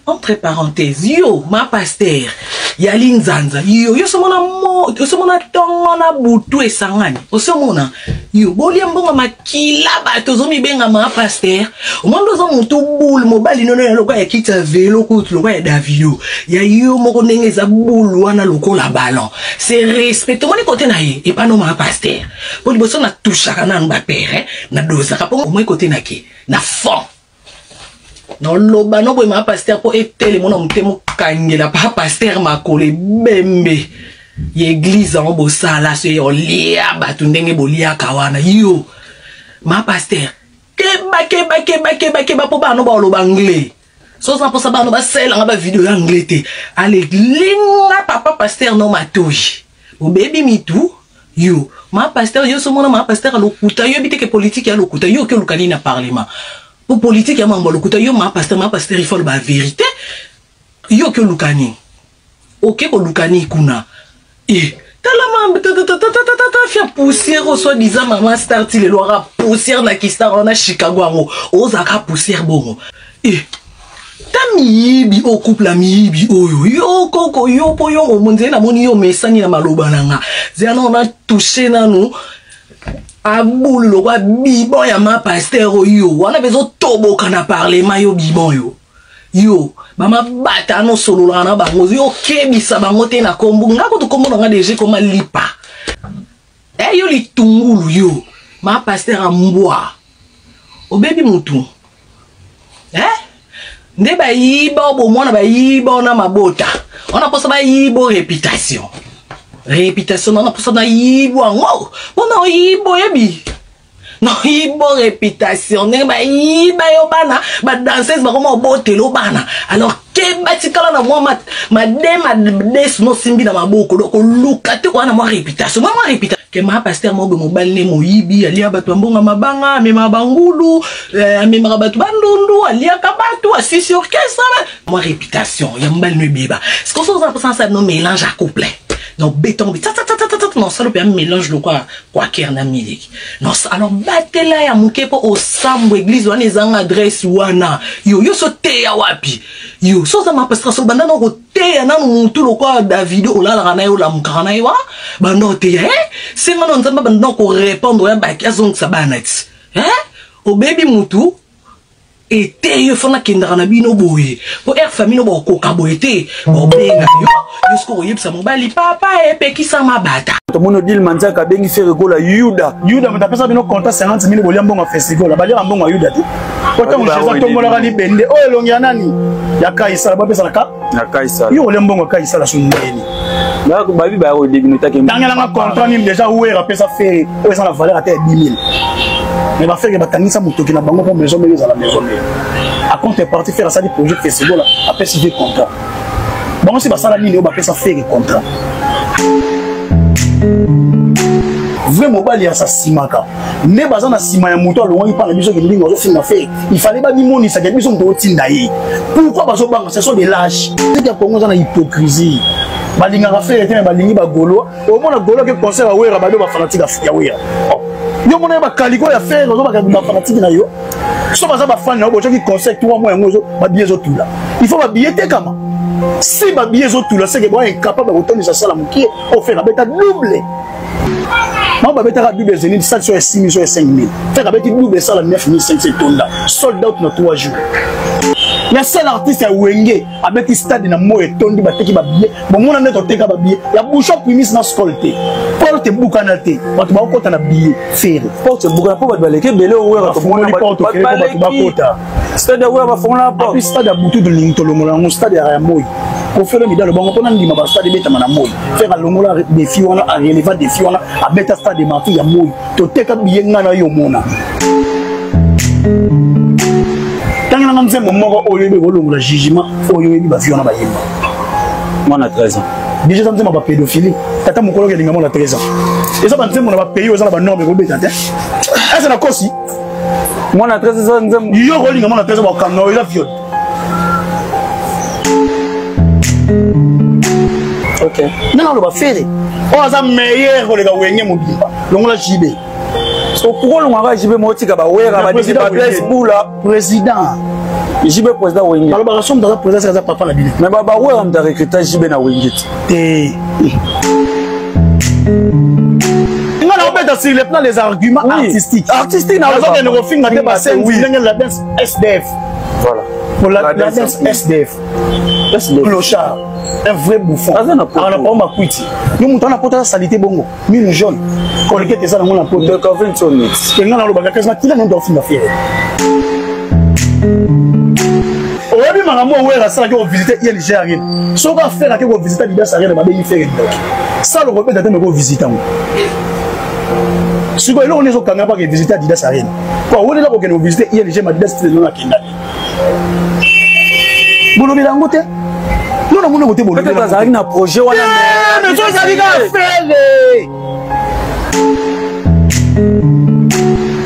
entre parenthèses, yo, ma pasteur, yali nzanza, yo somona tongo na butu esangani, osomona, yo, bolia mbonga makila bato zomi benga ma pasteur, omondo zo mutu boule, mobali nono ya lokwa ya kita velo, kutu lokwa ya Davido, ya yo moko nenge za boule wana loko la ballon, c'est respect, to moni kote na ye, et pas non ma pasteur, poli boso na touchaka na nba père, na doza, kapongo moni kote na ke, na fond. Non loba no boy ma pasteur po etele mona mutemo kangela pa pasteur makole bembe l'église en bo sala so yo lia batu ndenge bolia kawana yo ma pasteur keba po ba no ba loba anglais so ça pour ça ba no ba sela nga ba vidéo anglais te ale linga papa pasteur no matoji o baby mitu yo ma pasteur yo so mona ma pasteur lokuta yo biteke politique ya lokuta yo ke lukani na parlement. Pour politique, il y a un yo ma pasteur, il faut la vérité. Yo que lukani. Ok, ko lukani kuna. Et faire poussière au soi-disant maman star il aura poussière na kistar on a Chicago ngo. Ozaka poussière bon. Et tamibi au couple amibi yo koko yo po yo monze na moni yo mesani na maloba nanga. Zena on a touché na nous. Aboul lo wa bibon ya ma pasteur yo wana bezo tobo kana parlement yo bibon yo mama bata no solo na bango yo kebisa bango te na kombu ngako to kombo nga deje koma lipa yo litungulu yo ma pasteur ambwa o baby mutu nde ba yiba bo mona ba yiba na mabota ona posa ba yibo réputation. Réputation, non, pour ça, on a yibo, on a yibo, yabi. Non, yibo, réputation, on a yibo, yobana, ma danseuse, ma comment botte, l'obana. Alors, que batikala na moi, ma des, no simbi na ma boko, donc, loukate, on a ma réputation, ma réputation. Que ma pasteur, mon balne, mon yibi, alia batuambonga mabanga, me ma bangulu, me ma batu bandundu, alia kabatu, assis orchestre, ma réputation, yambal ne biba. Ce qu'on s'en ça, non, mélange à couplet. Non, béton, non, ça le permet mélange de quoi qu'il y a en musique. Non, alors, battez-la ya mouké pour au sambo église, ou an les adresse ou ana. Yo sote ya wapi. Yo, so ça m'a pastra so banda no te ya na no tout le quoi Davido o la rana yo la mukana yo. Banda te ya, c'est maintenant nzamba banda ko répondre ya ba kazong sa banati. O baby mutu. Et te fona kindra na bino boye po famille no boko kaboete bo benga yo jusqu'au yebsa mobali papa peki sa mabata to mono dil manzaka bengi faire gola yuda mutapesa bino contrat 50,000 bolia mbonga festival balia mbonga yuda te kota mo cheza to mola kali bende o elongia nani ya kaisa ba pesa na kaisa yo le mbonga kaisa la sundeni ba ko babi ba o début notake ngala nga contrat ni déjà ouera pesa faire o esa la valeur à 10,000. Mais va faire que batanisa mutoki na bango pour maison mais à la maison à contrepartie faire ça des projets festival après signer contrat bon si ba sala nini o ba pesa faire contrat vraiment bali asa simaka ne bazana sima ya muto alongo pa na biso ke ndingo zo finga faire il fallait ba bimoni ça que biso ndo tinda yi pourquoi bazo banga ce sont des lâches c'est que Congo za na hypocrisie balinga ka faire te balingi ba golo au moins golo ke concert awera ba do ba fanatique ya wera yo mona ba kaliko ya faire zo ba fanatique na yo so baza ba fan na bo choki concert toi moi ngozo ba billet zo tula il faut ba billet te kama si ba billet zo tula c'est que bon incapable de retourner sa salle mukie au faire beta double non ba beta double zeni ça sur 6,000 sur 5,000 faire beta double ça la 9,500 tonda sold out na 3 jours. Il y a seul artiste à Wenge avec un stade na mo etondi bateki ba billet bon mona neto teka ba billet ya bouchon primis na scolté porte bukanate bato ba kota na billet faire porte bukana po ba baleke bele owe ba mona porte ke ba kota stade owe ba fona porte stade butu de lintolo molango stade ya moyi ko fele mi dans le bango pona ndima ba stade beta na moyi faire longola défi wana a relevant défi wana a beta stade marqué ya moyi to teka billet ngana yo mona tanga na nzembo moko oyo be kolongola jugement oyo yebi ba viona ba yemba mwana 13 ans déjà nzembo ba pédophilie tata mokolo ke linga mona 13 ans eza ba nzembo na ba pays eza ba norme ko beta te eza na kosi mwana 13 ans nzembo yo ko linga mona 13 ans ba kamno eza viol ok non non ba fere o aza meilleur ko le ga wenye mobimba longola jibe. So pourquoi on va jibe motika ba wera ba disi ba place boula président JB président Wengit. Alors bah somme dans président ça papa la bille. Mais bah ouais on t'a recruté JB na Wengit. On a sur le plan des arguments artistiques. Artistique na on a des refilms dans des scènes la danse SDF. Voilà. Pour la danse SDF. Clochard. Un vrai bouffon. On n'a pas ma couille. Nous montons la pote salité bongo. Mine jaune. Collecte ça dans mon pote. De Covington mix. Et on a le bagage qui l'a même dans film affaire. Oyebi mangamo wera ça que visiter ILG Arena. So va faire que vous visiter Libas Arena ba be faire donc. Ça le repère d'attendre que visiter moi. Si vous on est au Kanga pas que visiter Libas Arena. Quoi on est là pour que nous visiter ILG Madidas c'est dans la Kenya. Bolo bilangote. Non non mon côté bolo. Peut-être ça un projet wana mais ça ça dit faire.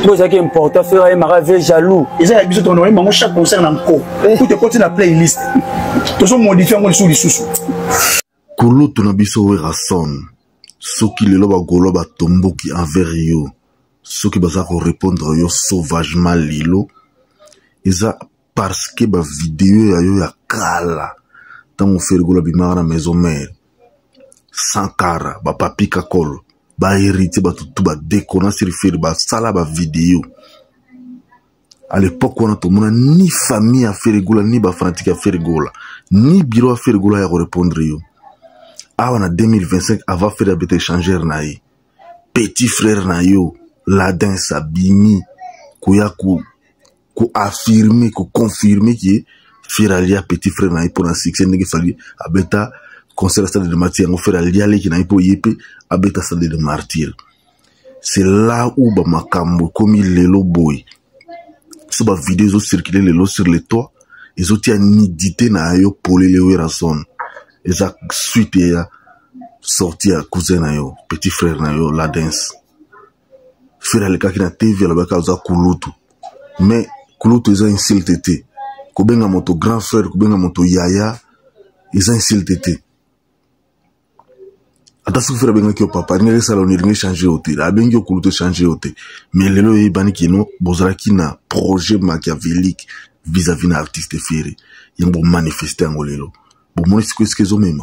Vous avez important faire un maravé jaloux. Ils ont besoin de honorer mais chaque concert encore. Tout est continué la playlist. Tous sont modifiés mon sous les sous. Kolo tonabiso werason. Soki lelo ba golo ba tomboki envers yo. Soki baza ko répondre yo sauvagement lilo. Eza parce que ba vidéo ya yo ya kala. Tango faire golo bimara na maison mère. Sankara ba papi kakolo. Ba hérité ba tout ba déconnant sur faire ba sala ba vidéo. À l'époque on a tout monde ni famille à faire gola ni ba fanatique à faire gola ni bureau à faire gola ya répondre yo. Ah on a 2025 avant faire des échangeurs naï. Petit frère na yo Ladin Sabini koya ko affirmer ko confirmer que Firalia petit frère naï pour un succès ngi fali abeta concert stade de Martyr on faire liale qui naï pour yep abeta stade de Martyr. C'est là où ba makambo comme lelo boy. So ba vidéo circuler lelo sur les toits ils ont nidité na yo pour les werason. Et a suite ya sorti à cousin na yo petit frère na yo la danse faire le cas qui na TV la baka za kulutu mais kulutu ils ont insulté ko benga moto grand frère ko benga moto yaya ils ont insulté ata su frère benga ki papa ni sala on ni changer oté la benga kulutu changer oté mais lelo e bani kino bozara ki na projet machiavélique vis-à-vis na artiste féré yambo manifester ngolelo bon moi c'est ce qu'ils ont même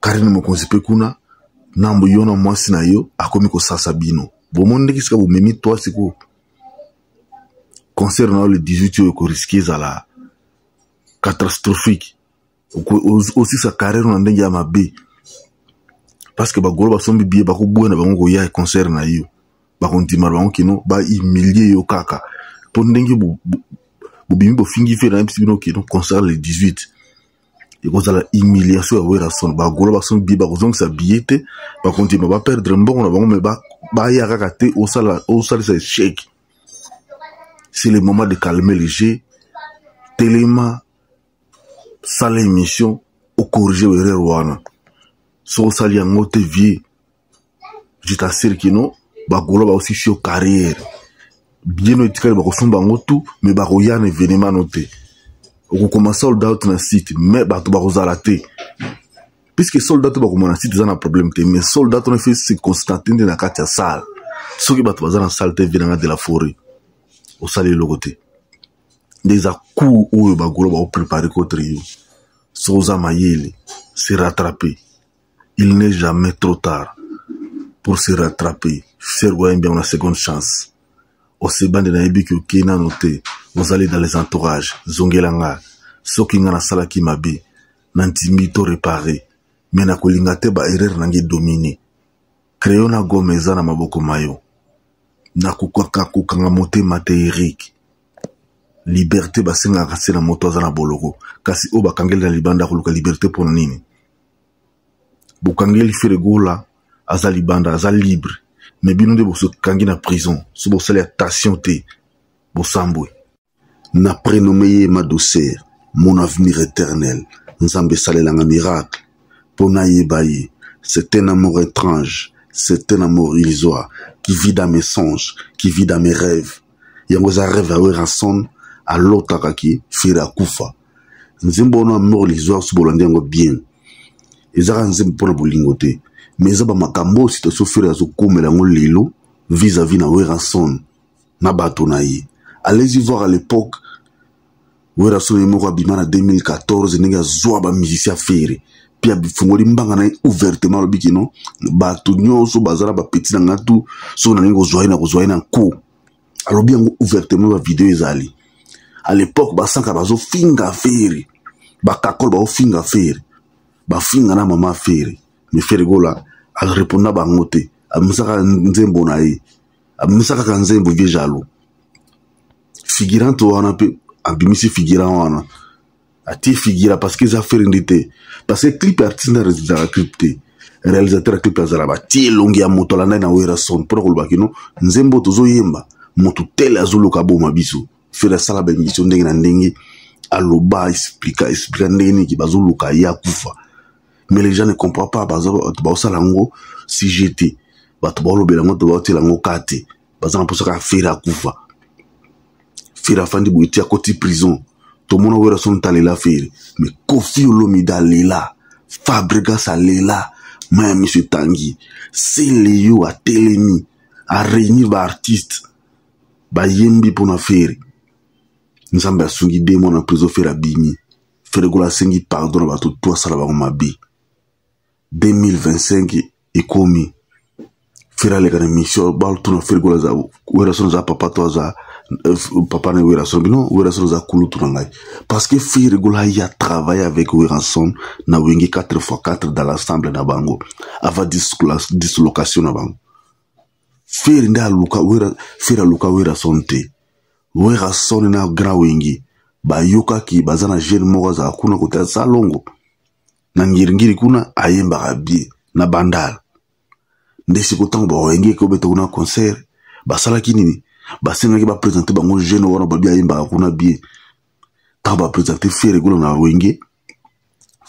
Karine mo konsepe kuna nambo yona mwasi na yo akomi ko sasa bino bon mon ndeki sika bo memi toi siko concert na le 18 yo ko risquer za la catastrophique aussi sa carrière na ndenge ya mabe parce que ba golo ba sombi biye ba ko buena ba ngo ya concert na yo ba kontimar ba kino ba humilier yo kaka pour ndenge bo bimi bo fingi fe na bino kino concert le 18 et vous allez humiliation à werason ba golo ba son bi ba kozong sa biete ba continue ba perdre mbongo na bango mais ba ya kakate au sala sa échec. C'est le moment de calmer les jeux téléma sala émission au corriger erreur wana so sali yango te vie je t'assure que non ba golo ba aussi sur carrière bien etikali ba kosomba ngo tout mais ba royane événement noté on commence sold out na site mais bato ba kozalate puisque sold out ba komona site za na problème te mais sold out on fait c'est Constantin na kati ya salle soki bato baza na salle te vinanga de la forêt au salle le côté des coups où ba golo ba préparer contre yo soza mayele se rattraper il n'est jamais trop tard pour se rattraper faire bien une seconde chance au sebande na ebiki okena noté vous allez dans les entourages zongelanga soki nga na salaki mabe nantimi to réparer mais na kolinga te ba erreur nangi dominer créer na gomeza na maboko mayo na kukanga motema te Eric liberté basenga kasi na moto azana boloko kasi o bakangeli na libanda koluka liberté pour nini bukangeli fere gola aza libanda aza libre mais bino de boso kangi na prison so bosala attention te bosambwe na prénommé ma douceur mon avenir éternel nzambe salelanga miracle pona yebaye c'est un amour étrange c'est un amour illusoire qui vit dans mes songes qui vit dans mes rêves yango za rêve a werason a lotaka ki fira kufa nzimbo no amour illusoire so bolandi yango bien ezaka nzimbo pona bolingo te mais ça ba makambo si to sofira zo komela ngo lelo vis-à-vis na werason na bato na ye allez-y voir à l'époque wera solo moko abima na 2014 ndenge azwa ba musicien fere puis abifungoli mbanga na ouvertement lobiki no bato nyonso bazala ba petit na ngatu so na ngo zwa na ko alobi yango ouvertement ba video ezali à l'époque basanka bazo finga fere bakakol ba finga fere ba finga na mama fere mais fere gola al répondre bango te amusaka nzembo na ye amusaka ka nzembo vie jaloux figurant wana pe abimisi figurant wana ati figura parce que za faire ndité parce que clip artiste na réalisateur clip azala ba ti longi ya moto la na wera son pour ko bakino nzembo tozo yemba moto tel azuluka boma biso faire sala ba mission ndenge na ndenge aloba explica ndenge ki bazuluka ya kufa mais les gens ne comprennent pas bazo ba sala ngo si j'étais bato ba lobela ngo to ba tela ngo kate bazana posoka faire kufa faire fandi boiti a côté prison tout le monde a son talela faire mais Koffi Olomide lela Fabregas lela même monsieur Tanguy c'est Léo a telemi a réunir ba artiste ba yembi pour na faire nzambe asungi demo na prison faire abimi faire gola sengi pardon ba tout toi sala ba mabi 2025 ekomi faire les gars mission ba tout na faire gola za wera son za papa to za papa ne Werason non Werason za kulu tunangai parce que faire gola ya travailler avec Werason na wengi 4x4 dans l'ensemble na bango avant dislocation na bango faire nda luka wera faire luka Werason te Werason na grand wengi ba yoka ki bazana jeune moko za kuna kota salongo na ngiringiri kuna ayemba rabie na bandal ndesi kotango ba wengi ko beto kuna concert basala kinini basenga ki ba présenter bango jeune wana ba bia yimba kuna bien ta ba présenter faire golo na wenge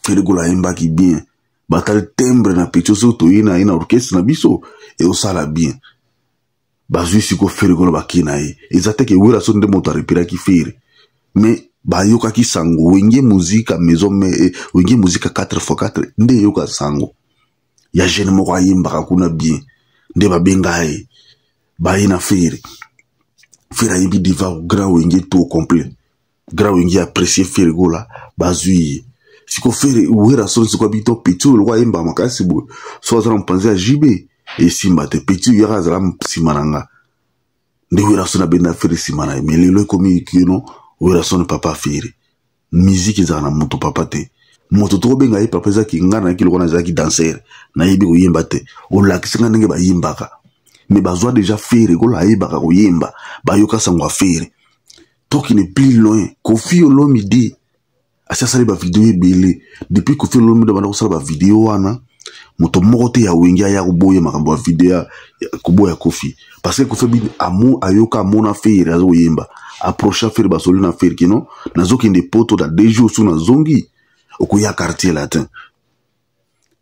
faire golo yimba ki bien batal timbre na pecho so to ina orchestre na biso et au sala bien bazui siko faire golo bakina e ezate ke wera so nde moto repira ki faire mais ba yoka ki sango wenge musique maison mais wenge musique 4x4 nde yoka sango ya jeune moko yimba kuna bien nde ba benga e ba ina faire faire ayebi diva grand wenge tout complet grand wenge apprécier faire gola bazui siko faire Werason siko bito petit le roi imba makasi bo so za mpanzi jibe et simba te petit yara za simananga de Werason abenda faire simana mais lelo komi kino Werason papa faire musique za na moto papa te moto to benga papa za ki ngana ki lokona za ki danser na yebi ko yemba te o lakisa ndenge ba yimbaka mais bazwa déjà faire gola yebaka ko yemba ba yoka sangwa faire to qui n'est plus loin Koffi Olomide asasali ba vidéo ebele depuis Koffi Olomide bana ko sala ba vidéo wana moto moko te ya wengi ya kuboya makambo ya vidéo kuboya Koffi parce que Koffi bi amu ayoka mona faire azo yemba approcher faire ba solina faire kino nazoki nde poto da dejo su na zongi okuya quartier latin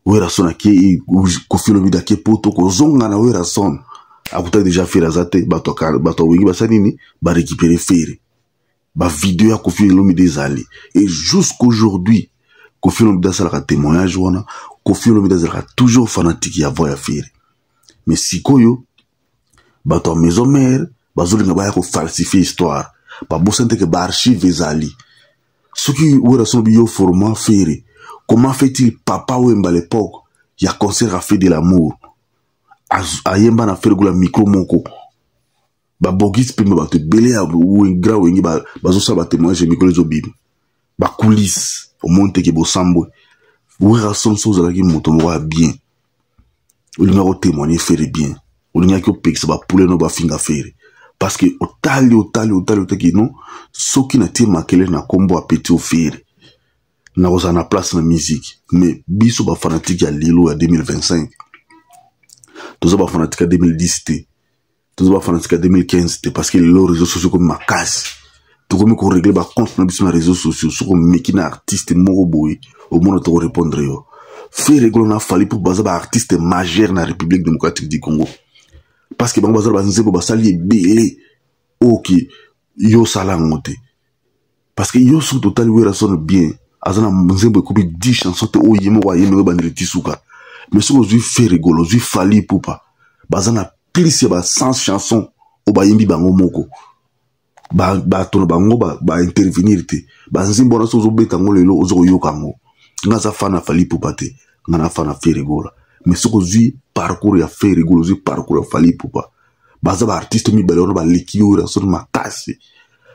Werason ki Koffi Olomide ki poto ko zonga na Werason akuta déjà faire azate bato wengi basanini ba récupérer faire ba vidéo ya Koffi Olomide zali et jusqu'aujourd'hui Koffi Olomide sala témoignage wana Koffi Olomide sala toujours fanatique ya voix ya faire mais sikoyo bato maison mère bazolinga ba ko falsifier histoire ba bosante ke ba archive zali ce qui Werason bio format faire comment fait-il papa Wemba à l'époque ya concert a fait de l'amour ayemba na faire gola micro moko ba bogis pimba ba te belé ou grand wengi bazo sa ba témoignage micro les obim ba coulisses au monte ke bo sambo Werason so za ki moto mo bien o linga ko témoigner faire bien o linga ko pekisa ba poulet no ba finga faire parce que otali ki non soki na tie makele na kombo a petit au faire na ozana place na musique mais biso ba fanatique ya lilo ya 2025 tozo ba fanatique ya 2010 te tozo ba fanatique ya 2015 te parce que les réseaux sociaux comme makasi to comme ko régler ba compte na biso na réseaux sociaux so ko mekina artiste moko boy au monde to répondre yo faire régler na fali pour baza ba artiste majeur na République démocratique du Congo parce que bango baza ba nzebo ba sali belé OK yo sala ngote parce que yo sous total Werason bien azana nzembo ekobi 10 chansons te o yemo wa yemo bandiri tisuka mais ce que fait rigolo je fali poupa bazana plus ya ba 100 chansons o ba yembi bango moko tono bango ba intervenir te ba nzimbo na sozo beta ngo lelo ozo yoka ngo ngaza fana Fally Ipupa te ngana fana Ferregola mais soko zui parcours ya Ferregola zui parcours ya Fally Ipupa baza ba artiste mi balona ba likiora sur makasi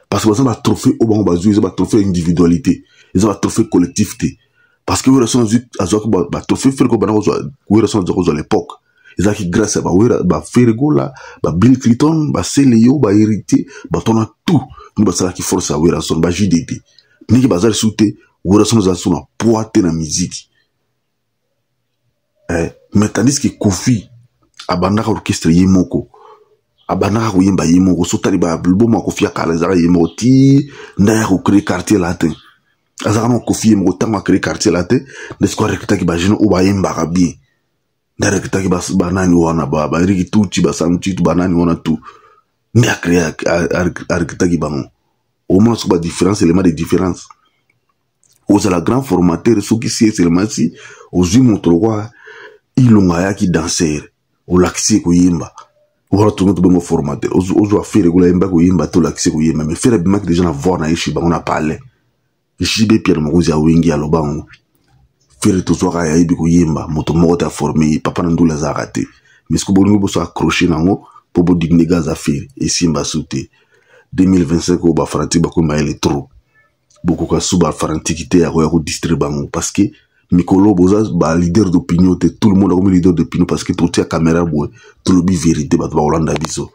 parce que baza ba trophée au bango bazui za ba trophée individualité ils ont ba trophée collectivité parce que wera son zui azo ba trophée Ferregola bana ko wera son à l'époque ils qui grâce à ba Ferregola ba Bill Clinton ba Célio ba hérité ba tona tout nous ba sala qui force à wera son ba JDD ni ki bazar souté wera son za sona poate na musique mais tandis que Kofi abandaka orchestre yemoko abandaka kuyimba yemoko sotali ba album ya Kofi akala zara yemoko ti ndaya ko créer quartier latin azaka no Kofi yemoko tanga créer quartier latin nesko rekita ki ba jino o ba yimba ka bien ndara kita ki ba nani wana ba riki tuchi ba samchi tu ba nani wana tu ni a créer rekita ki bango au moins ba différence élément de différence aux la grand formateur ceux qui c'est seulement si aux montre quoi ilonga ya ki danser o laxi ko yimba wala to ngoto bengo formateur ozo affaire ko yimba ko yimba to laxi ko yimba mais faire bimak déjà na voir na ishi ba on a parlé jibe Pierre Mokozi a wingi alobango faire to soka ya ibi ko yimba moto moko ta formé papa na ndula za raté mais ce que bolingo so accrocher nango pour bo digne gaz affaire et simba sauté 2025 ko ba franti ba ko ma ele trop beaucoup ka suba franti kité ya ko distraire bango parce que Mikolo Boza ba leader d'opinion tout le monde a comme leader d'opinion parce que tout est caméra boy tout le bi vérité ba Hollande biso